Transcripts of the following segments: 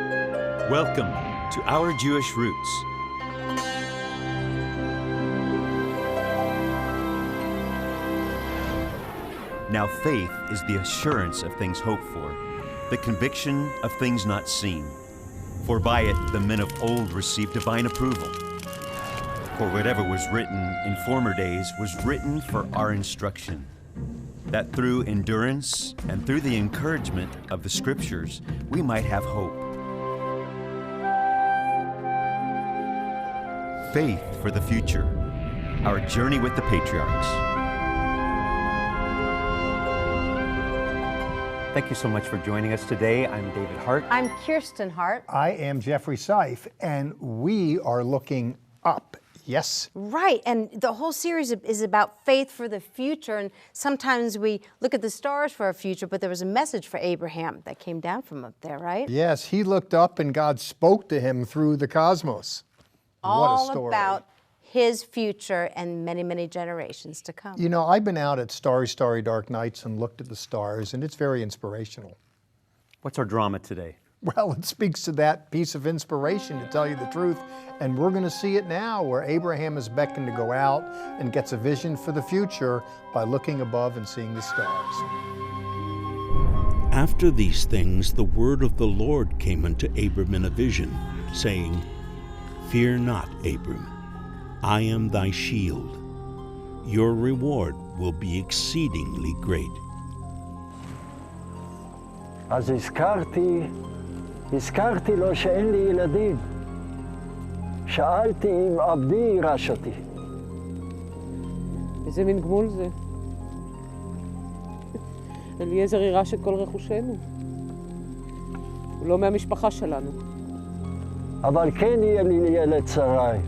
Welcome to Our Jewish Roots. Now faith is the assurance of things hoped for, the conviction of things not seen. For by it the men of old received divine approval. For whatever was written in former days was written for our instruction, that through endurance and through the encouragement of the Scriptures we might have hope. Faith for the future, our journey with the Patriarchs. Thank you so much for joining us today. I'm David Hart. I'm Kirsten Hart. I am Barri Seif, and we are looking up. Yes? Right, and the whole series is about faith for the future, and sometimes we look at the stars for our future, but there was a message for Abraham that came down from up there, right? Yes, he looked up and God spoke to him through the cosmos. What a story. All about his future and many, many generations to come. You know, I've been out at starry, starry, dark nights and looked at the stars, and it's very inspirational. What's our drama today? Well, it speaks to that piece of inspiration, to tell you the truth, and we're going to see it now, where Abraham is beckoned to go out and gets a vision for the future by looking above and seeing the stars. After these things, the word of the Lord came unto Abram in a vision, saying, Fear not, Abram, I am thy shield. Your reward will be exceedingly great. אז הזכרתי לו שאין לי ילדים. שאלתי אם עבדי יירש אותי. איזה מין גמול זה? אליעזר יירש את כל רכושנו. הוא לא מהמשפחה שלנו. אבל כן יהיה לי ילד שרי.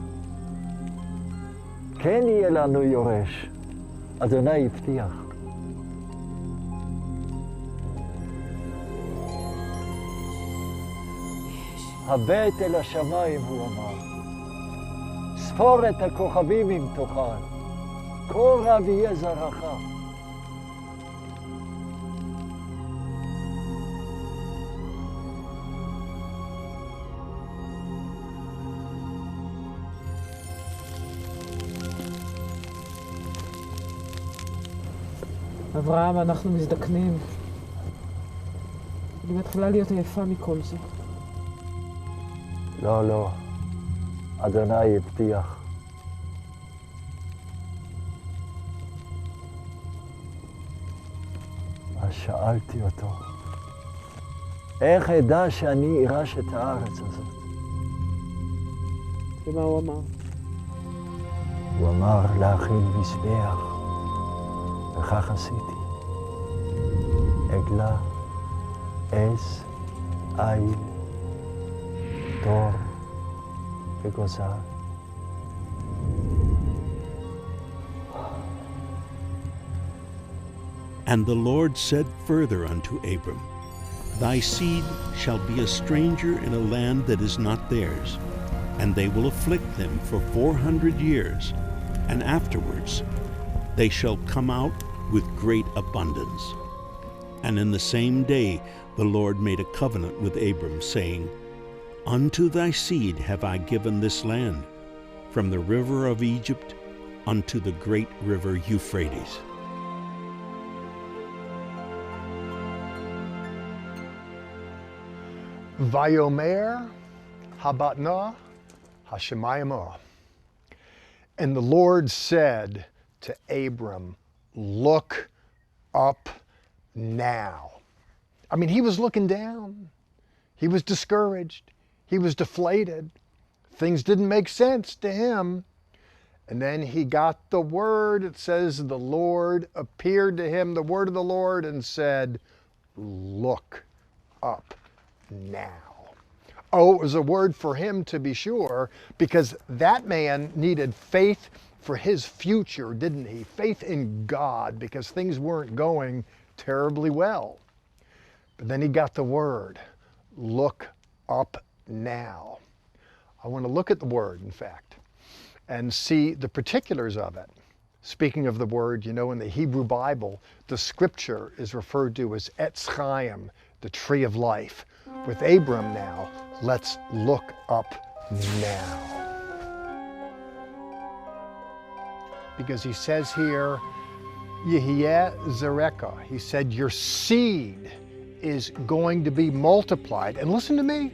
כן יהיה לנו יורש. אדוני הבטיח. הבט אל השמיים, הוא אמר. ספור את הכוכבים אם תוכל. כה רב יהיה זרעך. אברהם, אנחנו מזדקנים. אני מתחילה להיות עייפה מכל זה. לא, לא. אדוני הבטיח. אז שאלתי אותו, איך אדע שאני אירש את הארץ הזאת? ומה הוא אמר? הוא אמר להכין מזבח, וכך עשיתי. עגלה, עז, איל, תור וגוזל. And the Lord said further unto Abram, Thy seed shall be a stranger in a land that is not theirs, and they will afflict them for 400 years, and afterwards they shall come out with great abundance. And in the same day the Lord made a covenant with Abram, saying, Unto thy seed have I given this land, from the river of Egypt unto the great river Euphrates. Vayomer habatna hashemayim. And the Lord said to Abram, look up now. I mean, he was looking down. He was discouraged. He was deflated. Things didn't make sense to him. And then he got the word. It says the Lord appeared to him, the word of the Lord, and said, look up now. Oh, it was a word for him, to be sure, because that man needed faith for his future, didn't he? Faith in God, because things weren't going terribly well. But then he got the word, look up now. I want to look at the word, in fact, and see the particulars of it. Speaking of the word, you know, in the Hebrew Bible, the scripture is referred to as Etz Chaim, the tree of life, with Abram now, let's look up now. Because he says here, Yehieh Zareka, he said, your seed is going to be multiplied. And listen to me,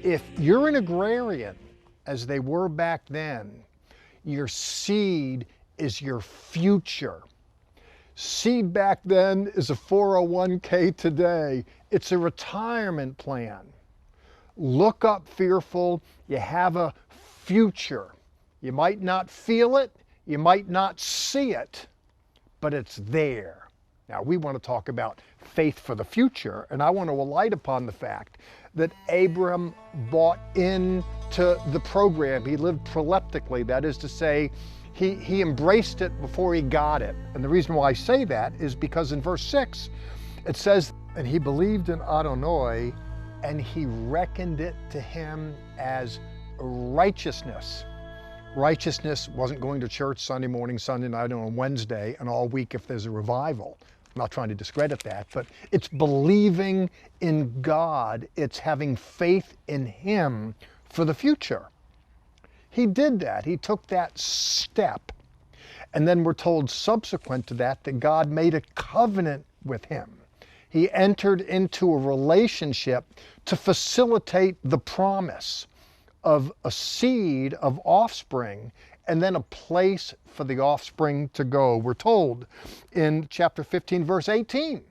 if you're an agrarian, as they were back then, your seed is your future. Seed back then is a 401k today. It's a retirement plan. Look up, fearful, you have a future. You might not feel it, you might not see it, but it's there. Now, we want to talk about faith for the future, and I want to alight upon the fact that Abram bought into the program. He lived proleptically, that is to say, he embraced it before he got it. And the reason why I say that is because in verse 6, it says, and he believed in Adonai, and he reckoned it to him as righteousness. Righteousness wasn't going to church Sunday morning, Sunday night, and on Wednesday, and all week if there's a revival. I'm not trying to discredit that, but it's believing in God. It's having faith in Him for the future. He did that. He took that step. And then we're told subsequent to that that God made a covenant with him. He entered into a relationship to facilitate the promise of a seed of offspring and then a place for the offspring to go. We're told in chapter 15, verse 18,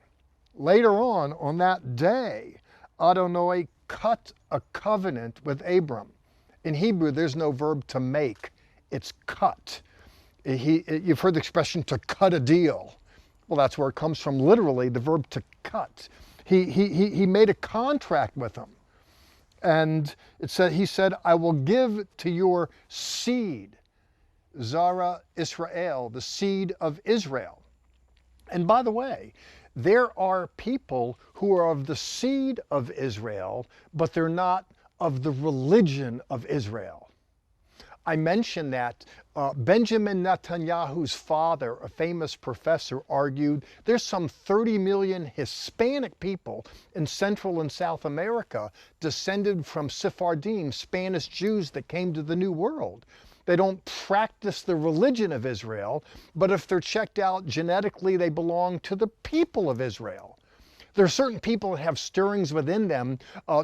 later on that day, Adonai cut a covenant with Abram. In Hebrew, there's no verb to make, it's cut. You've heard the expression to cut a deal. Well, that's where it comes from, literally, the verb to cut. He made a contract with him. And he said, I will give to your seed, Zara Israel, the seed of Israel. And by the way, there are people who are of the seed of Israel, but they're not of the religion of Israel. I mentioned that Benjamin Netanyahu's father, a famous professor, argued there's some 30 million Hispanic people in Central and South America descended from Sephardim, Spanish Jews that came to the New World. They don't practice the religion of Israel, but if they're checked out genetically, they belong to the people of Israel. There are certain people that have stirrings within them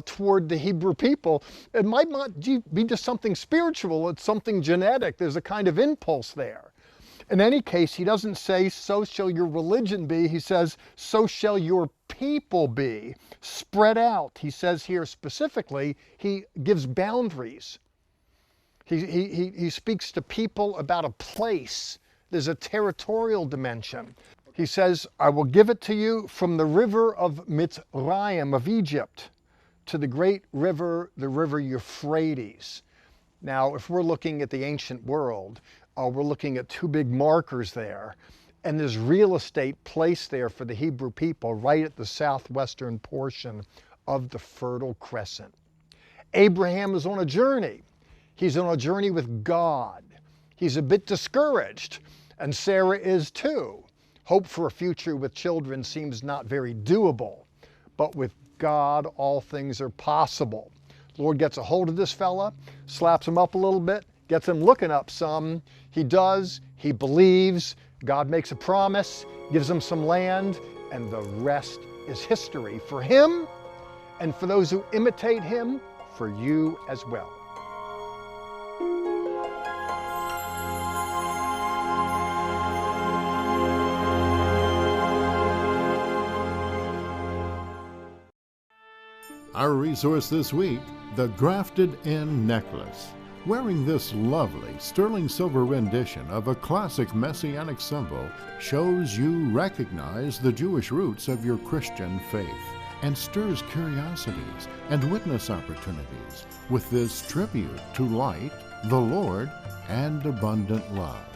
toward the Hebrew people. It might not be just something spiritual, it's something genetic. There's a kind of impulse there. In any case, he doesn't say, so shall your religion be. He says, so shall your people be. Spread out. He says here specifically, he gives boundaries. He speaks to people about a place. There's a territorial dimension. He says, I will give it to you from the river of Mitzrayim, of Egypt, to the great river, the river Euphrates. Now, if we're looking at the ancient world, we're looking at two big markers there. And there's real estate placed there for the Hebrew people right at the southwestern portion of the Fertile Crescent. Abraham is on a journey. He's on a journey with God. He's a bit discouraged, and Sarah is too. Hope for a future with children seems not very doable, but with God, all things are possible. The Lord gets a hold of this fella, slaps him up a little bit, gets him looking up some. He does, he believes, God makes a promise, gives him some land, and the rest is history for him and for those who imitate him, for you as well. Our resource this week, the Grafted In Necklace. Wearing this lovely sterling silver rendition of a classic messianic symbol shows you recognize the Jewish roots of your Christian faith and stirs curiosities and witness opportunities with this tribute to light, the Lord, and abundant love.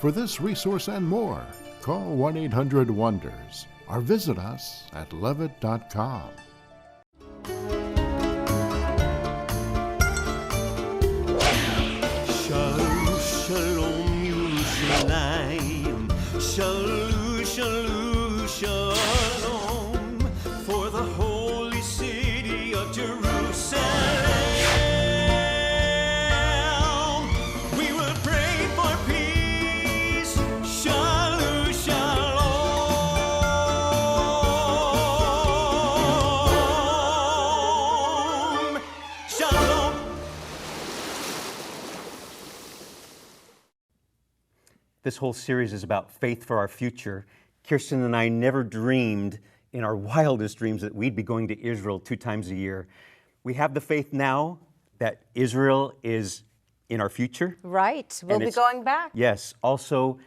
For this resource and more, call 1-800-WONDERS or visit us at levitt.com. Shalom, shalom, Yerushalayim. Shalom, shalom, shalom. For the holy city This whole series is about faith for our future. Kirsten and I never dreamed in our wildest dreams that we'd be going to Israel 2 times a year. We have the faith now that Israel is in our future. Right. We'll be going back. Yes. Also,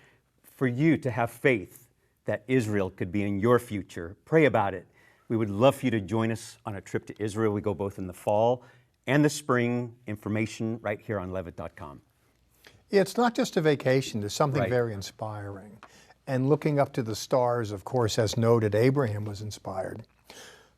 for you to have faith that Israel could be in your future. Pray about it. We would love for you to join us on a trip to Israel. We go both in the fall and the spring. Information right here on levitt.com. It's not just a vacation. There's something Right. very inspiring. And looking up to the stars, of course, as noted, Abraham was inspired.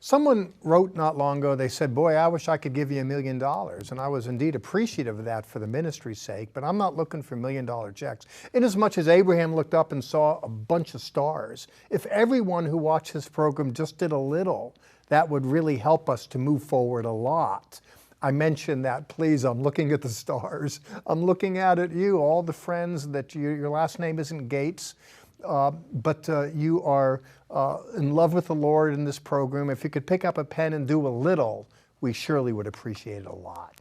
Someone wrote not long ago, they said, boy, I wish I could give you $1 million. And I was indeed appreciative of that for the ministry's sake, but I'm not looking for $1 million checks. Inasmuch as Abraham looked up and saw a bunch of stars, if everyone who watched this program just did a little, that would really help us to move forward a lot. I mentioned that, please, I'm looking at the stars. I'm looking out at you, all the friends that your last name isn't Gates, but you are in love with the Lord in this program. If you could pick up a pen and do a little, we surely would appreciate it a lot.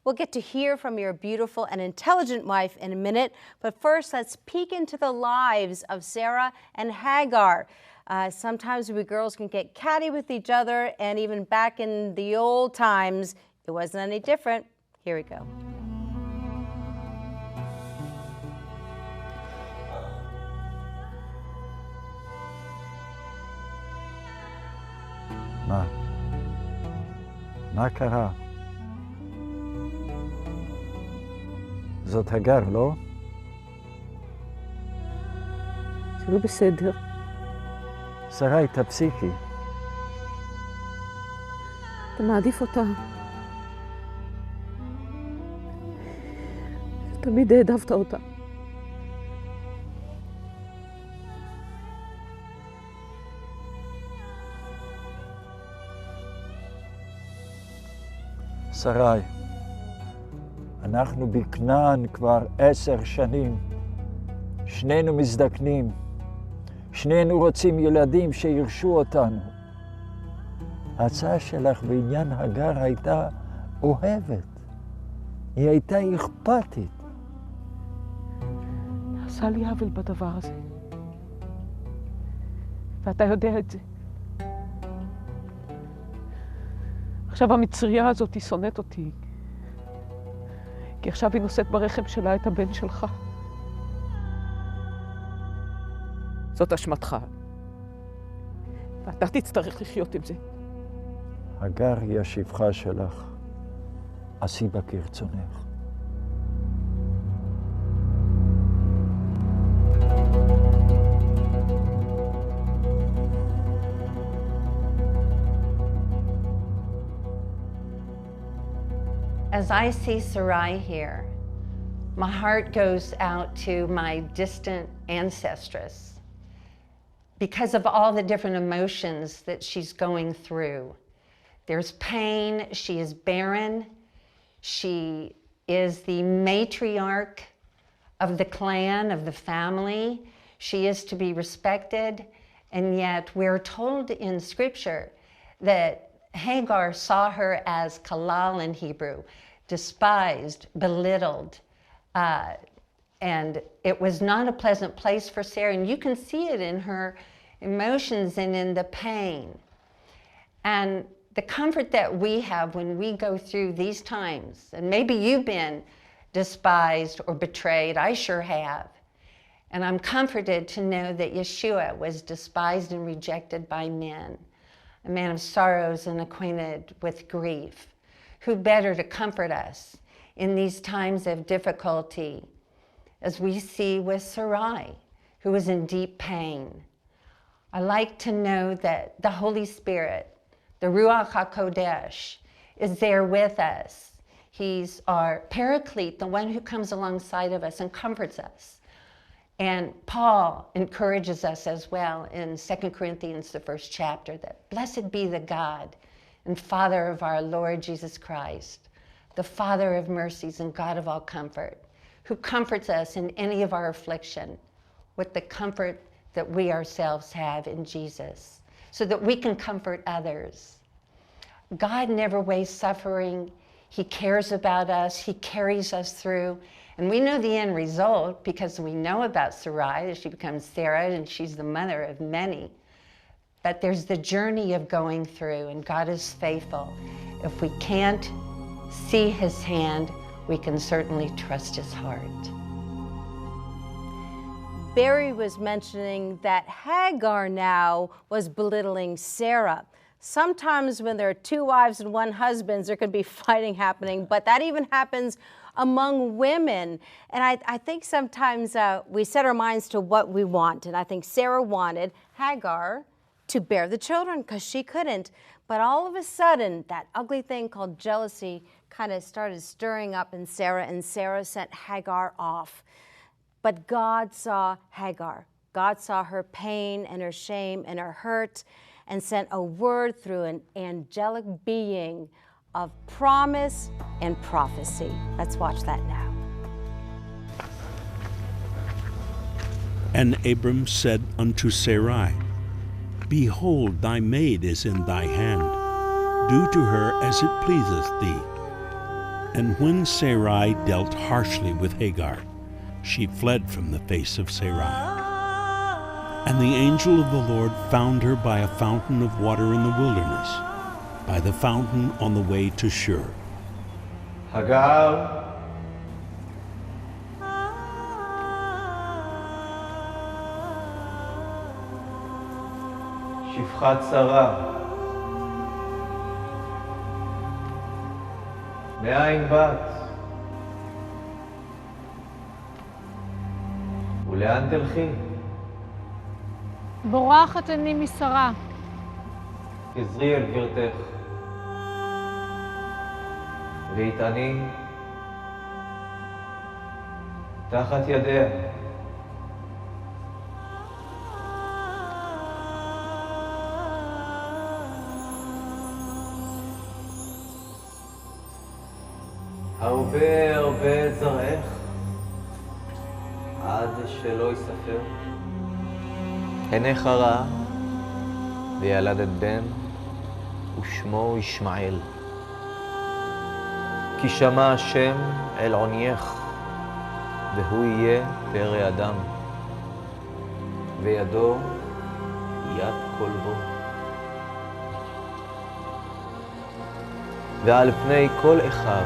We'll get to hear from your beautiful and intelligent wife in a minute, but first let's peek into the lives of Sarah and Hagar. Sometimes we girls can get catty with each other, and even back in the old times, it wasn't any different. Here we go. מה קרה? זאת הגר, לא? זה לא בסדר. שרי, תפסיקי. אתה מעדיף אותה. תמיד העדפת אותה. שרי, אנחנו בכנען כבר 10 שנים. שנינו מזדקנים. שנינו רוצים ילדים שירשו אותנו. ההצעה שלך בעניין הגר הייתה אוהבת. היא הייתה אכפתית. עשה לי עוול בדבר הזה. ואתה יודע את זה. עכשיו המצריה הזאת היא שונאת אותי. כי עכשיו היא נושאת ברחם שלה את הבן שלך. זאת אשמתך. ואתה תצטרך לחיות עם זה. הגר היא השפחה שלך. עשי בה כרצונך. As I see Sarai here, my heart goes out to my distant ancestress because of all the different emotions that she's going through. There's pain, she is barren, she is the matriarch of the clan, of the family. She is to be respected, and yet we're told in Scripture that Hagar saw her as kalal in Hebrew, despised, belittled, and it was not a pleasant place for Sarah, and you can see it in her emotions and in the pain. And the comfort that we have when we go through these times, and maybe you've been despised or betrayed, I sure have, and I'm comforted to know that Yeshua was despised and rejected by men, a man of sorrows and acquainted with grief. Who better to comfort us in these times of difficulty, as we see with Sarai, who was in deep pain. I like to know that the Holy Spirit, the Ruach HaKodesh, is there with us. He's our paraclete, the one who comes alongside of us and comforts us. And Paul encourages us as well in 2 Corinthians, the 1st chapter, that blessed be the God and Father of our Lord Jesus Christ, the Father of mercies and God of all comfort, who comforts us in any of our affliction with the comfort that we ourselves have in Jesus, so that we can comfort others. God never wastes suffering. He cares about us. He carries us through. And we know the end result because we know about Sarai, that she becomes Sarah, and she's the mother of many. But there's the journey of going through, and God is faithful. If we can't see his hand, we can certainly trust his heart. Barry was mentioning that Hagar now was belittling Sarah. Sometimes when there are two wives and one husband, there could be fighting happening, but that even happens among women. And I think sometimes we set our minds to what we want. And I think Sarah wanted Hagar to bear the children because she couldn't. But all of a sudden, that ugly thing called jealousy kind of started stirring up in Sarah, and Sarah sent Hagar off. But God saw Hagar. God saw her pain and her shame and her hurt and sent a word through an angelic being of promise and prophecy. Let's watch that now. And Abram said unto Sarai, Behold, thy maid is in thy hand. Do to her as it pleaseth thee. And when Sarai dealt harshly with Hagar, she fled from the face of Sarai. And the angel of the Lord found her by a fountain of water in the wilderness, by the fountain on the way to Shur. Hagar, שפחת שרה, מאין באת? ולאן תלכי? בורחת אני משרה. חזרי אל גברתך, והתעני תחת ידיה. הרבה הרבה את זרעך, עד שלא יספר. עינך רעה, וילדת בן, ושמו ישמעאל. כי שמע השם אל עונייך, והוא יהיה פרא אדם, וידו יד כלבו. ועל פני כל אחיו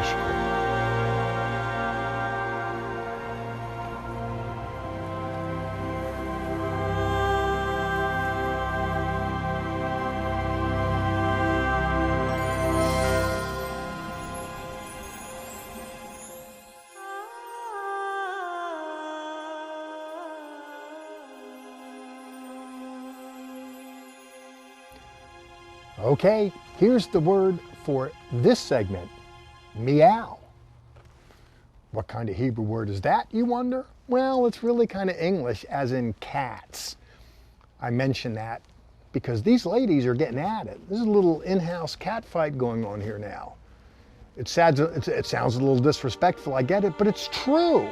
ישכון. Okay, here's the word for this segment, meow. What kind of Hebrew word is that, you wonder? Well, it's really kind of English, as in cats. I mention that because these ladies are getting at it. There's a little in-house cat fight going on here now. It sounds a little disrespectful, I get it, but it's true.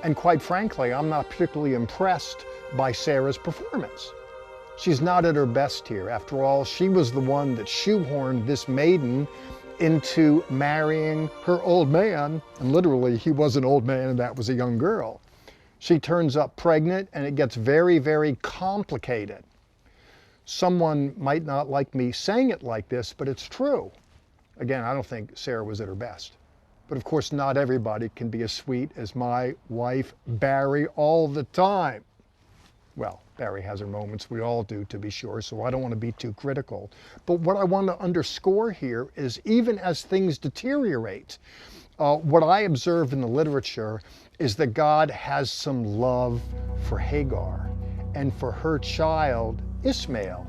And quite frankly, I'm not particularly impressed by Sarah's performance. She's not at her best here. After all, she was the one that shoehorned this maiden into marrying her old man, and literally he was an old man and that was a young girl. She turns up pregnant and it gets very, very complicated. Someone might not like me saying it like this, but it's true. Again, I don't think Sarah was at her best. But of course, not everybody can be as sweet as my wife, Barri, all the time. Well, Barri has her moments, we all do, to be sure, so I don't want to be too critical. But what I want to underscore here is even as things deteriorate, what I observe in the literature is that God has some love for Hagar and for her child, Ishmael.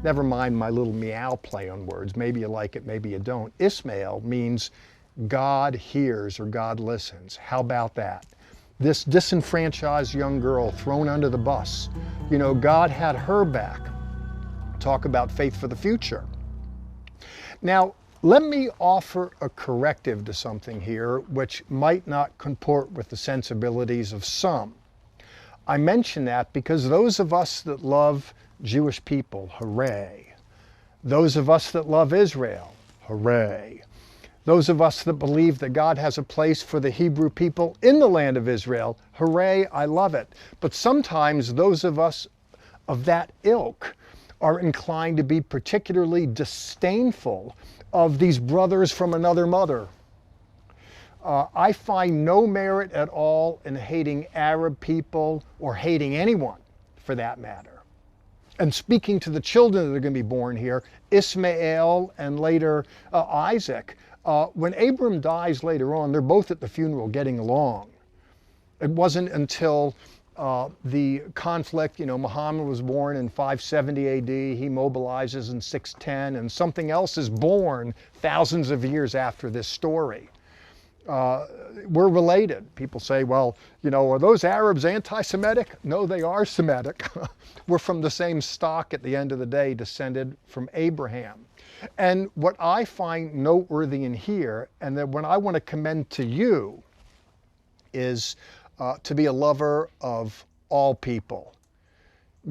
Never mind my little meow play on words. Maybe you like it, maybe you don't. Ishmael means God hears or God listens. How about that? This disenfranchised young girl thrown under the bus. You know, God had her back. Talk about faith for the future. Now, let me offer a corrective to something here which might not comport with the sensibilities of some. I mention that because those of us that love Jewish people, hooray. Those of us that love Israel, hooray. Those of us that believe that God has a place for the Hebrew people in the land of Israel, hooray, I love it. But sometimes those of us of that ilk are inclined to be particularly disdainful of these brothers from another mother. I find no merit at all in hating Arab people or hating anyone for that matter. And speaking to the children that are going to be born here, Ishmael and later Isaac, when Abram dies later on, they're both at the funeral getting along. It wasn't until the conflict, Muhammad was born in 570 AD, he mobilizes in 610, and something else is born thousands of years after this story. We're related. People say, well, are those Arabs anti-Semitic? No, they are Semitic. We're from the same stock at the end of the day, descended from Abraham. And what I find noteworthy in here, and that when I want to commend to you, is to be a lover of all people.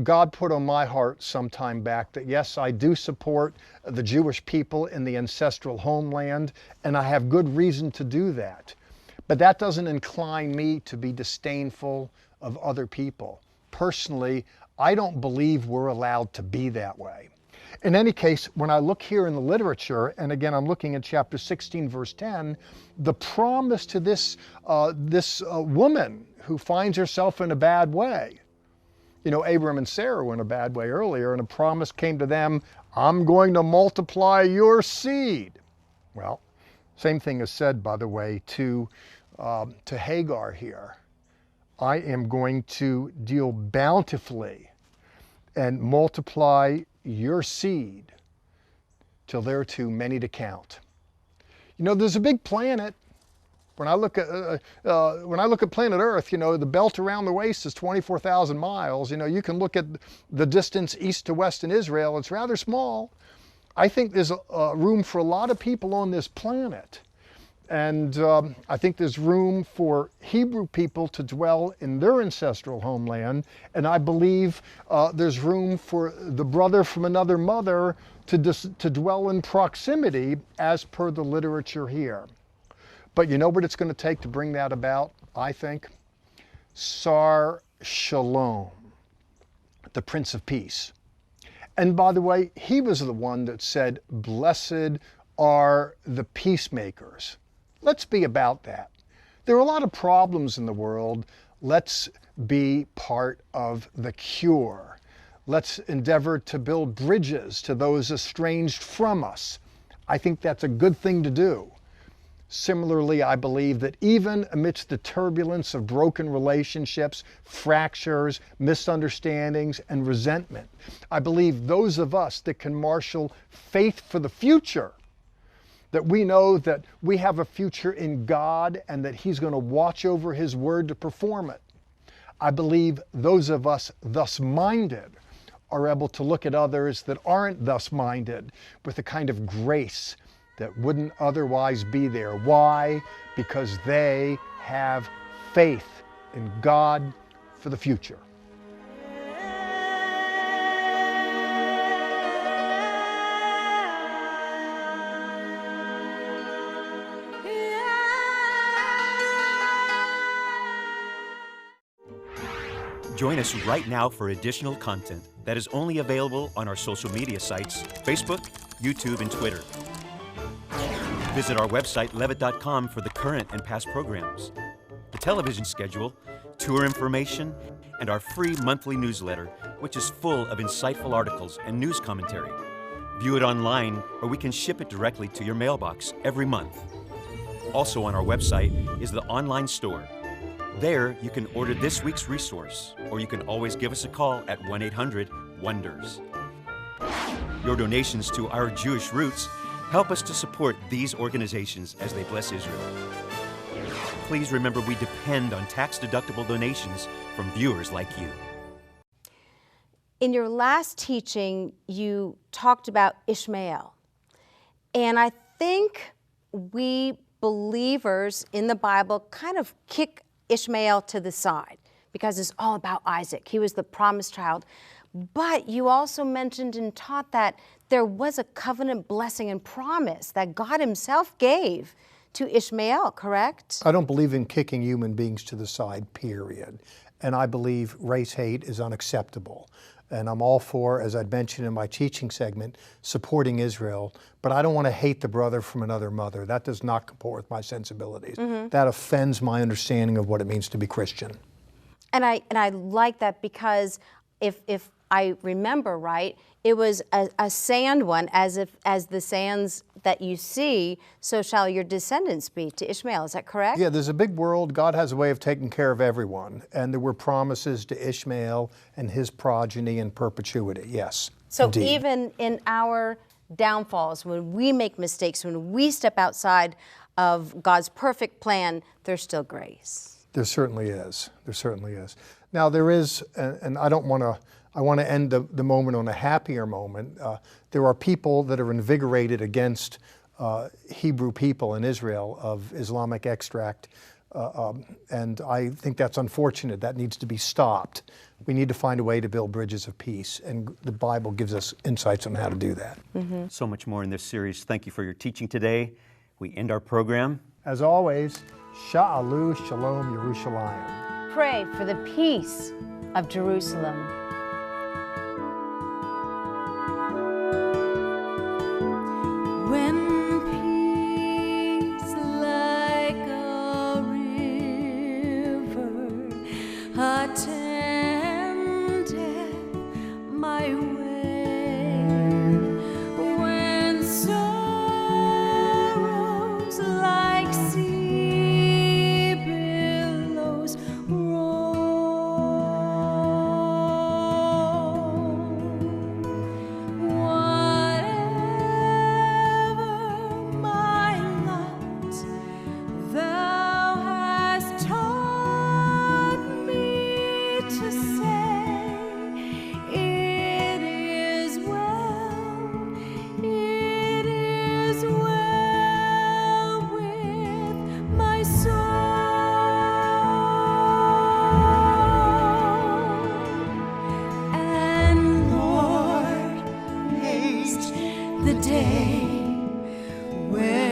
God put on my heart some time back that yes, I do support the Jewish people in the ancestral homeland, and I have good reason to do that. But that doesn't incline me to be disdainful of other people. Personally, I don't believe we're allowed to be that way. In any case, when I look here in the literature, and again, I'm looking at chapter 16, verse 10, the promise to this woman who finds herself in a bad way. Abram and Sarah were in a bad way earlier, and a promise came to them, I'm going to multiply your seed. Well, same thing is said, by the way, to Hagar here. I am going to deal bountifully and multiply your seed till there are too many to count. There's a big planet. When I look at planet Earth, the belt around the waist is 24,000 miles. You can look at the distance east to west in Israel. It's rather small. I think there's room for a lot of people on this planet. And I think there's room for Hebrew people to dwell in their ancestral homeland. And I believe there's room for the brother from another mother to dwell in proximity as per the literature here. But you know what it's going to take to bring that about, I think? Sar Shalom, the Prince of Peace. And by the way, he was the one that said, blessed are the peacemakers. Let's be about that. There are a lot of problems in the world. Let's be part of the cure. Let's endeavor to build bridges to those estranged from us. I think that's a good thing to do. Similarly, I believe that even amidst the turbulence of broken relationships, fractures, misunderstandings, and resentment, I believe those of us that can marshal faith for the future, that we know that we have a future in God and that He's going to watch over His word to perform it. I believe those of us thus minded are able to look at others that aren't thus minded with a kind of grace that wouldn't otherwise be there. Why? Because they have faith in God for the future. Join us right now for additional content that is only available on our social media sites, Facebook, YouTube, and Twitter. Visit our website, levitt.com, for the current and past programs, the television schedule, tour information, and our free monthly newsletter, which is full of insightful articles and news commentary. View it online, or we can ship it directly to your mailbox every month. Also on our website is the online store. There, you can order this week's resource, or you can always give us a call at 1-800-WONDERS. Your donations to Our Jewish Roots help us to support these organizations as they bless Israel. Please remember we depend on tax-deductible donations from viewers like you. In your last teaching, you talked about Ishmael. And I think we believers in the Bible kind of kick Ishmael to the side because it's all about Isaac. He was the promised child. But you also mentioned and taught that there was a covenant blessing and promise that God himself gave to Ishmael, correct? I don't believe in kicking human beings to the side, period. And I believe race hate is unacceptable. And I'm all for, as I'd mentioned in my teaching segment, supporting Israel. But I don't want to hate the brother from another mother. That does not comport with my sensibilities. That offends my understanding of what it means to be Christian. And I like that because if I remember right, it was a sand one, as the sands that you see, so shall your descendants be to Ishmael. Is that correct? Yeah, there's a big world. God has a way of taking care of everyone. And there were promises to Ishmael and his progeny in perpetuity, yes. So indeed. even in our downfalls, when we make mistakes, when we step outside of God's perfect plan, there's still grace. There certainly is. There certainly is. Now there is, and I don't want to, I want to end the moment on a happier moment. There are people that are invigorated against Hebrew people in Israel of Islamic extract, and I think that's unfortunate. That needs to be stopped. We need to find a way to build bridges of peace, and the Bible gives us insights on how to do that. So much more in this series. Thank you for your teaching today. We end our program. As always, Sha'alu Shalom Yerushalayim. Pray for the peace of Jerusalem. When peace like a river attended my way, when sorrows like sea billows the day when